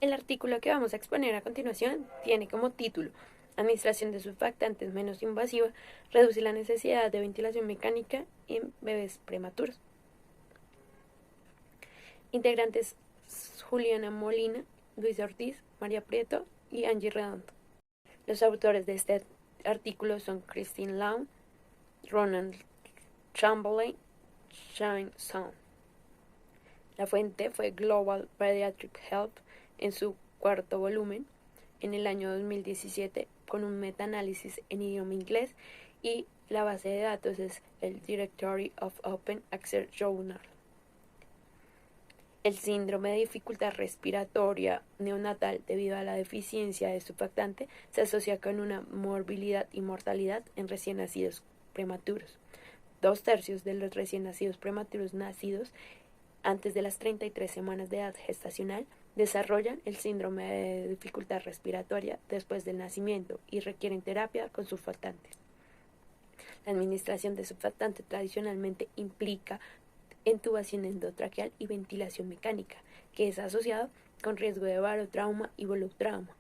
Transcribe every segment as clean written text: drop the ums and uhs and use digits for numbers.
El artículo que vamos a exponer a continuación tiene como título Administración de surfactantes menos invasiva reduce la necesidad de ventilación mecánica en bebés prematuros. Integrantes Juliana Molina, Luis Ortiz, María Prieto y Angie Redondo. Los autores de este artículo son Christine Lau, Ronan Chamberlain, Shine Sound. La fuente fue Global Pediatric Health en su cuarto volumen en el año 2017 con un metaanálisis en idioma inglés y la base de datos es el Directory of Open Access Journal. El síndrome de dificultad respiratoria neonatal debido a la deficiencia de surfactante se asocia con una morbilidad y mortalidad en recién nacidos prematuros. 2/3 de los recién nacidos prematuros nacidos antes de las 33 semanas de edad gestacional desarrollan el síndrome de dificultad respiratoria después del nacimiento y requieren terapia con surfactantes. La administración de surfactante tradicionalmente implica intubación endotraqueal y ventilación mecánica, que es asociado con riesgo de barotrauma y volutrauma.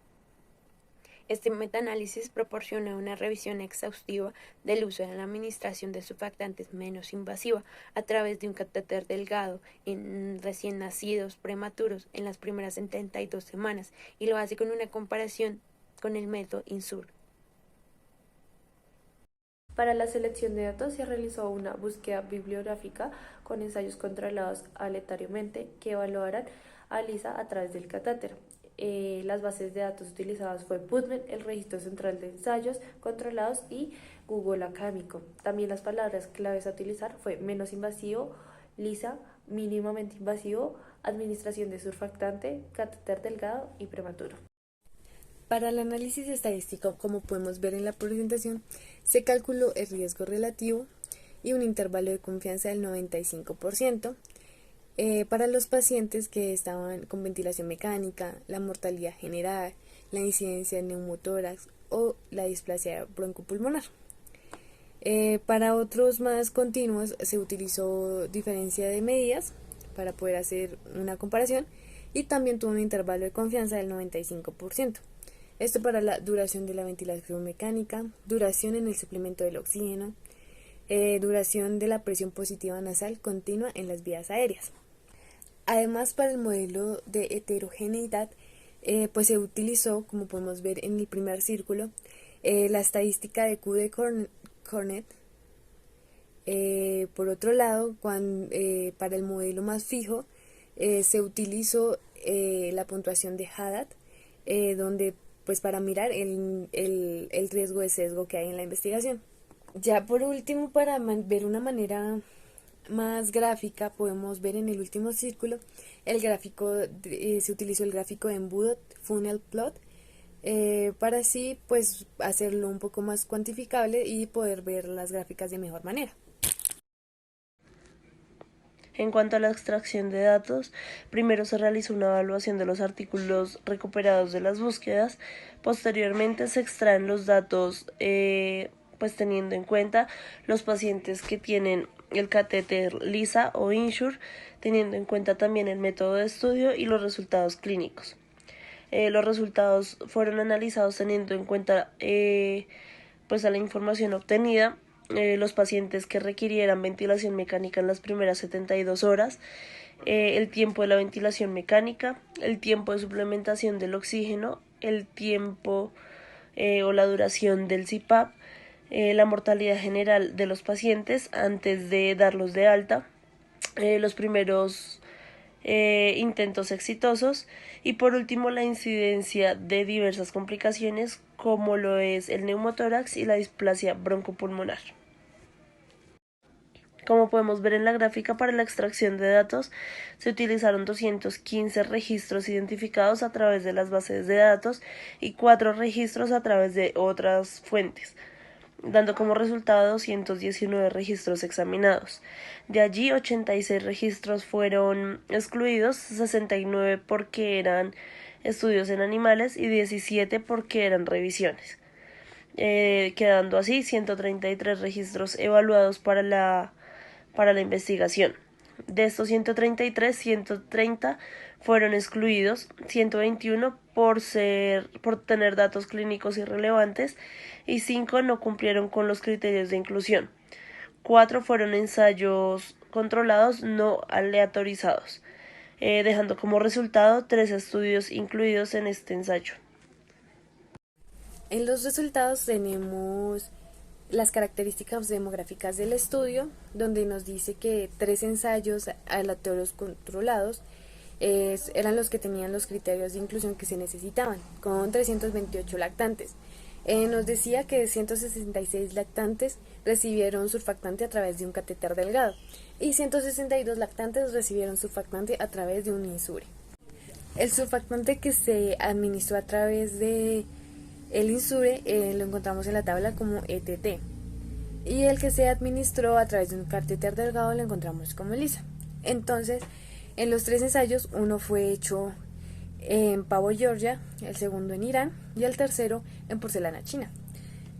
Este metaanálisis proporciona una revisión exhaustiva del uso de la administración de surfactantes menos invasiva a través de un catéter delgado en recién nacidos prematuros en las primeras 72 semanas y lo hace con una comparación con el método INSUR. Para la selección de datos se realizó una búsqueda bibliográfica con ensayos controlados aleatoriamente que evaluarán a Lisa a través del catéter. Las bases de datos utilizadas fue PubMed, el Registro Central de Ensayos Controlados y Google Académico. También las palabras claves a utilizar fue menos invasivo, Lisa, mínimamente invasivo, administración de surfactante, catéter delgado y prematuro. Para el análisis estadístico, como podemos ver en la presentación, se calculó el riesgo relativo y un intervalo de confianza del 95%. Para los pacientes que estaban con ventilación mecánica, la mortalidad general, la incidencia de neumotórax o la displasia broncopulmonar. Para otros más continuos se utilizó diferencia de medidas para poder hacer una comparación y también tuvo un intervalo de confianza del 95%. Esto para la duración de la ventilación mecánica, duración en el suplemento del oxígeno, duración de la presión positiva nasal continua en las vías aéreas. Además, para el modelo de heterogeneidad, pues se utilizó, como podemos ver en el primer círculo, la estadística de Q de Cornet. Por otro lado, para el modelo más fijo, se utilizó la puntuación de Haddad, donde pues para mirar el riesgo de sesgo que hay en la investigación. Ya por último, para ver una manera más gráfica, podemos ver en el último círculo el gráfico, se utilizó el gráfico de embudo funnel plot para así pues hacerlo un poco más cuantificable y poder ver las gráficas de mejor manera. En cuanto a la extracción de datos, primero se realizó una evaluación de los artículos recuperados de las búsquedas, posteriormente se extraen los datos pues teniendo en cuenta los pacientes que tienen el catéter Lisa o INSURE, teniendo en cuenta también el método de estudio y los resultados clínicos. Los resultados fueron analizados teniendo en cuenta pues a la información obtenida, los pacientes que requirieran ventilación mecánica en las primeras 72 horas, el tiempo de la ventilación mecánica, el tiempo de suplementación del oxígeno, el tiempo o la duración del CPAP, la mortalidad general de los pacientes antes de darlos de alta, los primeros intentos exitosos y por último la incidencia de diversas complicaciones como lo es el neumotórax y la displasia broncopulmonar. Como podemos ver en la gráfica, para la extracción de datos se utilizaron 215 registros identificados a través de las bases de datos y 4 registros a través de otras fuentes, dando como resultado 219 registros examinados. De allí, 86 registros fueron excluidos, 69 porque eran estudios en animales y 17 porque eran revisiones, quedando así 133 registros evaluados para la investigación. De estos 133, 130 fueron excluidos, 121 por tener datos clínicos irrelevantes y 5 no cumplieron con los criterios de inclusión. 4 fueron ensayos controlados no aleatorizados, dejando como resultado 3 estudios incluidos en este ensayo. En los resultados tenemos las características demográficas del estudio, donde nos dice que 3 ensayos aleatorios controlados eran los que tenían los criterios de inclusión que se necesitaban, con 328 lactantes. Nos decía que 166 lactantes recibieron surfactante a través de un catéter delgado y 162 lactantes recibieron surfactante a través de un insure. El surfactante que se administró a través de el insure lo encontramos en la tabla como ETT y el que se administró a través de un catéter delgado lo encontramos como LISA. Entonces, en los 3 ensayos, uno fue hecho en pavo Georgia, el segundo en Irán y el tercero en porcelana china.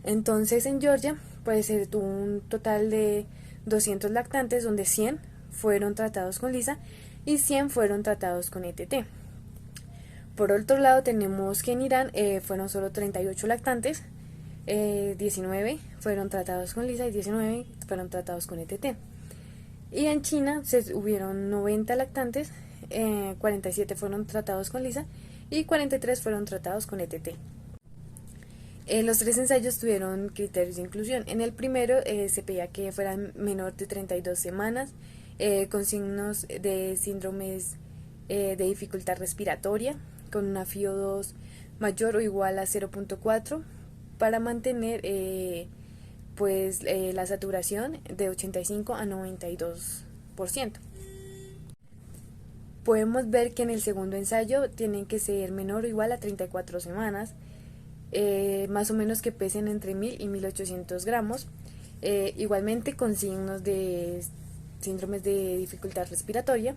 Entonces, en Georgia, pues se tuvo un total de 200 lactantes, donde 100 fueron tratados con LISA y 100 fueron tratados con ETT. Por otro lado, tenemos que en Irán fueron solo 38 lactantes, 19 fueron tratados con LISA y 19 fueron tratados con ETT. Y en China hubieron 90 lactantes, 47 fueron tratados con LISA y 43 fueron tratados con ETT. Los 3 ensayos tuvieron criterios de inclusión. En el primero se pedía que fueran menor de 32 semanas, con signos de síndromes de dificultad respiratoria, con una FiO2 mayor o igual a 0.4 para mantener la saturación de 85 a 92%. Podemos ver que en el segundo ensayo tienen que ser menor o igual a 34 semanas, más o menos que pesen entre 1000 y 1800 gramos, igualmente con signos de síndromes de dificultad respiratoria,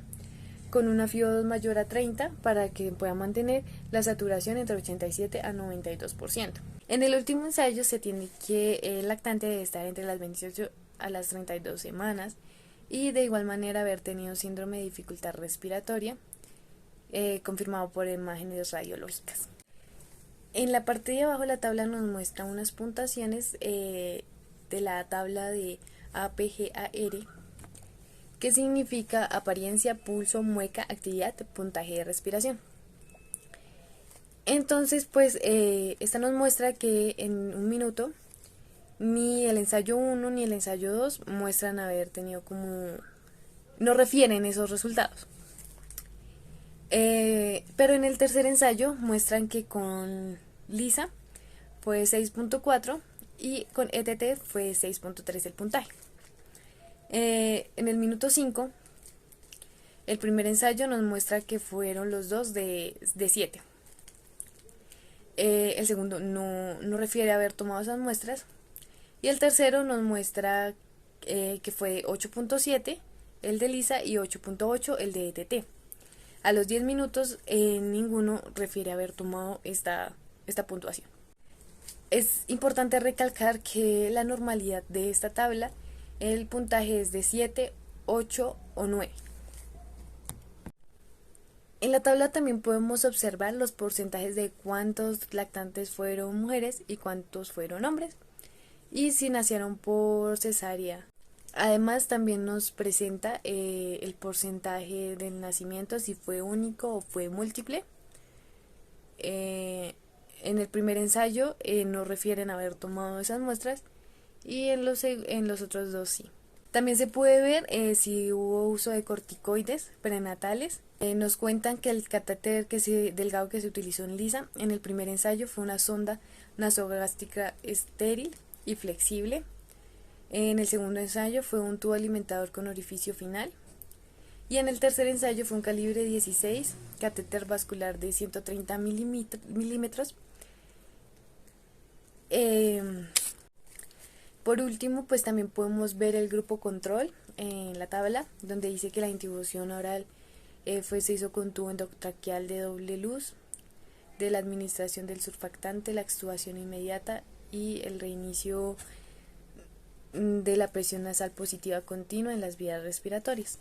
con una FiO2 mayor a 30 para que pueda mantener la saturación entre 87 a 92%. En el último ensayo se tiene que el lactante debe estar entre las 28 a las 32 semanas y de igual manera haber tenido síndrome de dificultad respiratoria confirmado por imágenes radiológicas. En la parte de abajo la tabla nos muestra unas puntuaciones de la tabla de APGAR, que significa apariencia, pulso, mueca, actividad, puntaje de respiración. Entonces, pues, esta nos muestra que en un minuto ni el ensayo 1 ni el ensayo 2 muestran haber tenido no refieren esos resultados. Pero en el tercer ensayo muestran que con LISA fue 6.4 y con ETT fue 6.3 el puntaje. En el minuto 5, el primer ensayo nos muestra que fueron los dos de 7. El segundo no refiere a haber tomado esas muestras. Y el tercero nos muestra que fue 8.7 el de LISA y 8.8 el de ETT. A los 10 minutos ninguno refiere a haber tomado esta puntuación. Es importante recalcar que la normalidad de esta tabla, el puntaje es de 7, 8 o 9. En la tabla también podemos observar los porcentajes de cuántos lactantes fueron mujeres y cuántos fueron hombres, y si nacieron por cesárea. Además también nos presenta el porcentaje del nacimiento, si fue único o fue múltiple. En el primer ensayo no refieren a haber tomado esas muestras y en los otros dos sí. También se puede ver si hubo uso de corticoides prenatales. Nos cuentan que el catéter delgado que se utilizó en LISA en el primer ensayo fue una sonda nasogástrica estéril y flexible. En el segundo ensayo fue un tubo alimentador con orificio final. Y en el tercer ensayo fue un calibre 16, catéter vascular de 130 milímetros. Por último, pues también podemos ver el grupo control en la tabla, donde dice que la intubación oral se hizo con tubo endotraqueal de doble luz, de la administración del surfactante, la extubación inmediata y el reinicio de la presión nasal positiva continua en las vías respiratorias.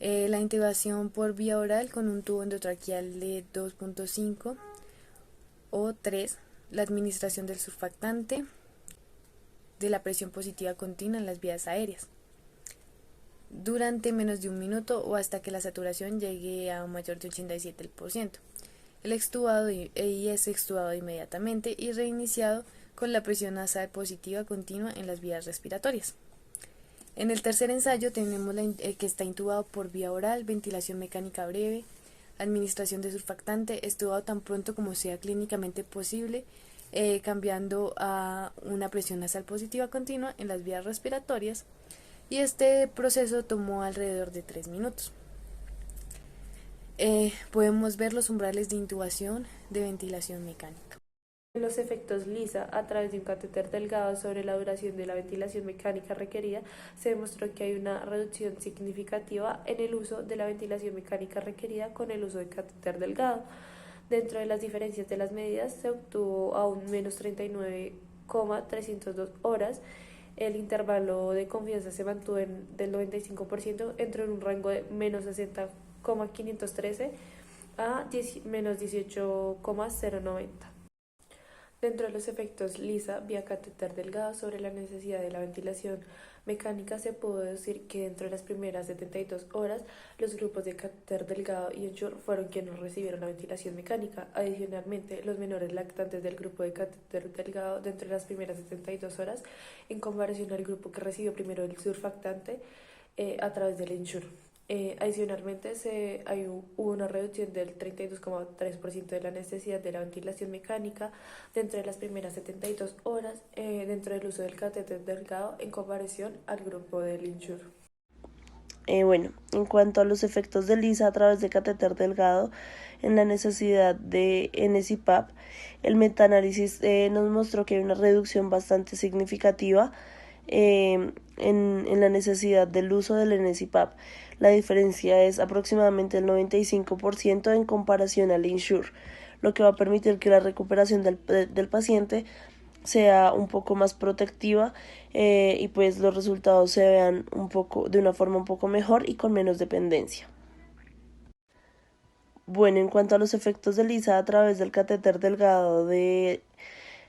La intubación por vía oral con un tubo endotraqueal de 2.5 o 3, la administración del surfactante de la presión positiva continua en las vías aéreas durante menos de un minuto o hasta que la saturación llegue a un mayor de 87%. El extubado es extubado inmediatamente y reiniciado con la presión nasal positiva continua en las vías respiratorias. En el tercer ensayo tenemos que está intubado por vía oral, ventilación mecánica breve, administración de surfactante, extubado tan pronto como sea clínicamente posible, cambiando a una presión nasal positiva continua en las vías respiratorias, y este proceso tomó alrededor de 3 minutos. Podemos ver los umbrales de intubación de ventilación mecánica. Los efectos LISA a través de un catéter delgado sobre la duración de la ventilación mecánica requerida, se demostró que hay una reducción significativa en el uso de la ventilación mecánica requerida con el uso de catéter delgado. Dentro de las diferencias de las medidas se obtuvo a un menos 39,302 horas. El intervalo de confianza se mantuvo del 95%, entró en un rango de menos 60,513 a menos 18,090. Dentro de los efectos LISA vía catéter delgado sobre la necesidad de la ventilación mecánica, se pudo decir que dentro de las primeras 72 horas los grupos de catéter delgado y Ensure fueron quienes recibieron la ventilación mecánica. Adicionalmente, los menores lactantes del grupo de catéter delgado dentro de las primeras 72 horas en comparación al grupo que recibió primero el surfactante a través del Ensure. Adicionalmente, hubo una reducción del 32,3% de la necesidad de la ventilación mecánica dentro de las primeras 72 horas dentro del uso del catéter delgado en comparación al grupo del Ensure. Bueno, en cuanto a los efectos de LISA a través de catéter delgado en la necesidad de NSIPAP, el metaanálisis nos mostró que hay una reducción bastante significativa en la necesidad del uso del NSIPAP. La diferencia es aproximadamente el 95% en comparación al Ensure, lo que va a permitir que la recuperación del paciente sea un poco más protectiva y pues los resultados se vean de una forma un poco mejor y con menos dependencia. Bueno, en cuanto a los efectos de LISA a través del catéter delgado en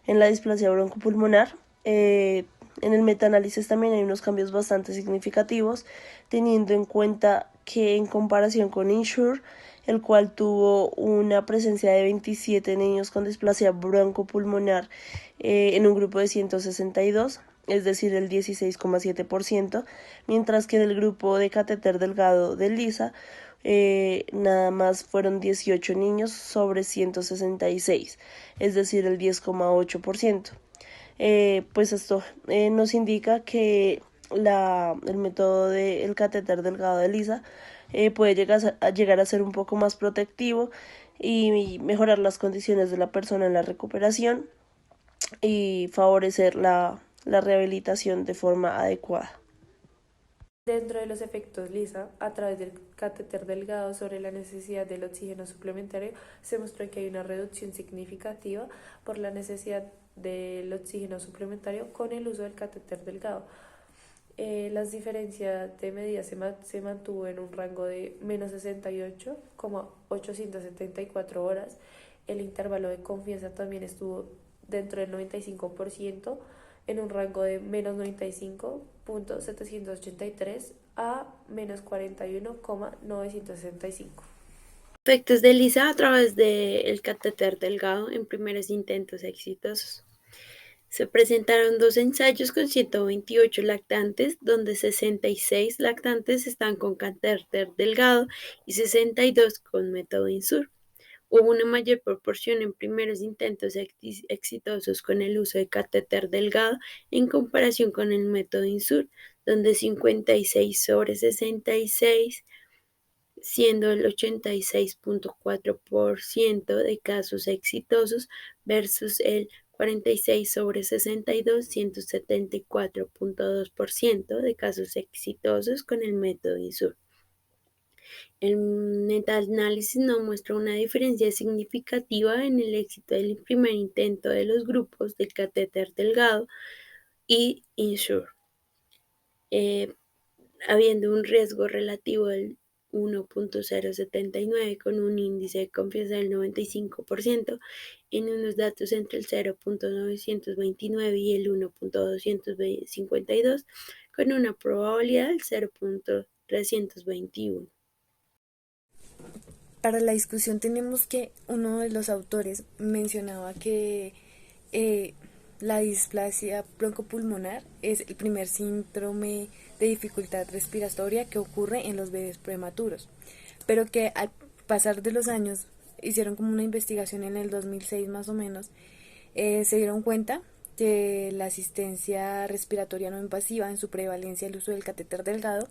la displasia broncopulmonar, en el metaanálisis también hay unos cambios bastante significativos, teniendo en cuenta que en comparación con Ensure, el cual tuvo una presencia de 27 niños con displasia broncopulmonar en un grupo de 162, es decir, el 16,7%, mientras que en el grupo de catéter delgado de LISA, nada más fueron 18 niños sobre 166, es decir, el 10,8%. Pues esto nos indica que el método del catéter delgado de LISA puede llegar a ser un poco más protectivo y mejorar las condiciones de la persona en la recuperación y favorecer la rehabilitación de forma adecuada. Dentro de los efectos LISA, a través del catéter delgado sobre la necesidad del oxígeno suplementario, se mostró que hay una reducción significativa por la necesidad del oxígeno suplementario con el uso del catéter delgado. Las diferencias de medidas se mantuvo en un rango de menos 68,874 horas. El intervalo de confianza también estuvo dentro del 95%, en un rango de menos 95,783 a menos 41,965. Efectos de LISA a través del catéter delgado en primeros intentos exitosos. Se presentaron dos ensayos con 128 lactantes, donde 66 lactantes están con catéter delgado y 62 con método Ensure. Hubo una mayor proporción en primeros intentos exitosos con el uso de catéter delgado en comparación con el método Ensure, donde 56 sobre 66, siendo el 86,4% de casos exitosos versus el 46 sobre 62, 174,2% de casos exitosos con el método Ensure. El metaanálisis no muestra una diferencia significativa en el éxito del primer intento de los grupos del catéter delgado y Ensure, habiendo un riesgo relativo del 1.079 con un índice de confianza del 95%, en unos datos entre el 0.929 y el 1.252 con una probabilidad del 0.321. Para la discusión tenemos que uno de los autores mencionaba que la displasia broncopulmonar es el primer síndrome de dificultad respiratoria que ocurre en los bebés prematuros, pero que al pasar de los años hicieron como una investigación en el 2006 más o menos, se dieron cuenta que la asistencia respiratoria no invasiva, en su prevalencia el uso del catéter delgado,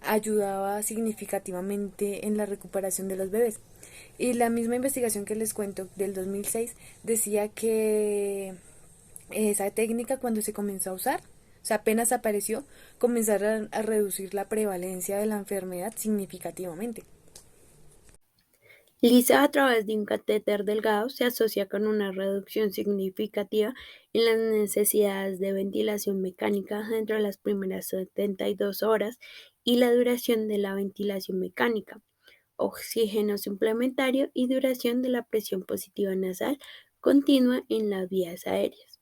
ayudaba significativamente en la recuperación de los bebés. Y la misma investigación que les cuento del 2006 decía que esa técnica, cuando se comenzó a usar, o sea, apenas apareció, comenzaron a reducir la prevalencia de la enfermedad significativamente. Lisa a través de un catéter delgado se asocia con una reducción significativa en las necesidades de ventilación mecánica dentro de las primeras 72 horas y la duración de la ventilación mecánica, oxígeno suplementario y duración de la presión positiva nasal continua en las vías aéreas,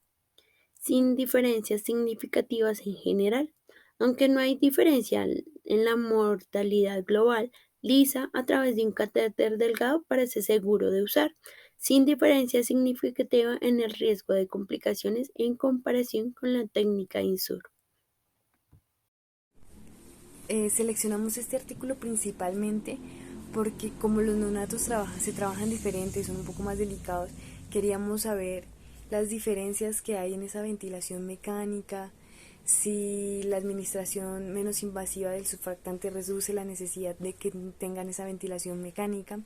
sin diferencias significativas en general. Aunque no hay diferencia en la mortalidad global, Lisa a través de un catéter delgado parece seguro de usar, sin diferencia significativa en el riesgo de complicaciones en comparación con la técnica INSUR. Seleccionamos este artículo principalmente porque como los neonatos se trabajan diferentes, son un poco más delicados, queríamos saber las diferencias que hay en esa ventilación mecánica, si la administración menos invasiva del surfactante reduce la necesidad de que tengan esa ventilación mecánica,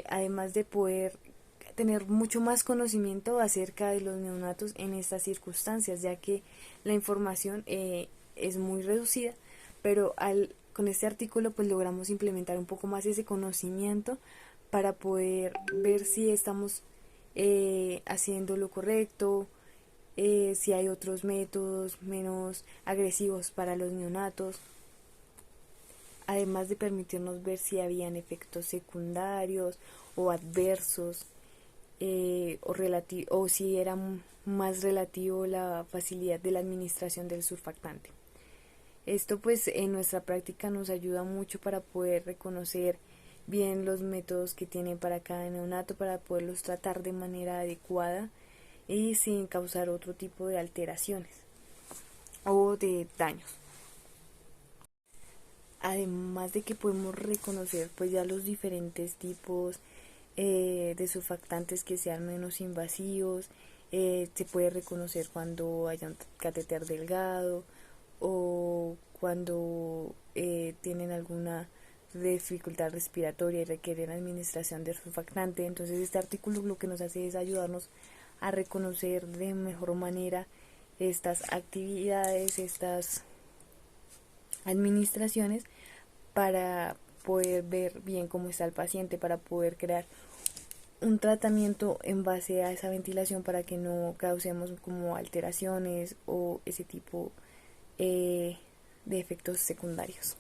además de poder tener mucho más conocimiento acerca de los neonatos en estas circunstancias, ya que la información es muy reducida, pero con este artículo pues logramos implementar un poco más ese conocimiento para poder ver si estamos haciendo lo correcto, si hay otros métodos menos agresivos para los neonatos, además de permitirnos ver si habían efectos secundarios o adversos, o si era más relativo la facilidad de la administración del surfactante. Esto pues en nuestra práctica nos ayuda mucho para poder reconocer bien los métodos que tienen para cada neonato, para poderlos tratar de manera adecuada y sin causar otro tipo de alteraciones o de daños. Además de que podemos reconocer pues ya los diferentes tipos de surfactantes que sean menos invasivos, se puede reconocer cuando haya un catéter delgado o cuando tienen alguna dificultad respiratoria y requieren administración de surfactante. Entonces este artículo lo que nos hace es ayudarnos a reconocer de mejor manera estas actividades, estas administraciones, para poder ver bien cómo está el paciente, para poder crear un tratamiento en base a esa ventilación para que no causemos como alteraciones o ese tipo de efectos secundarios.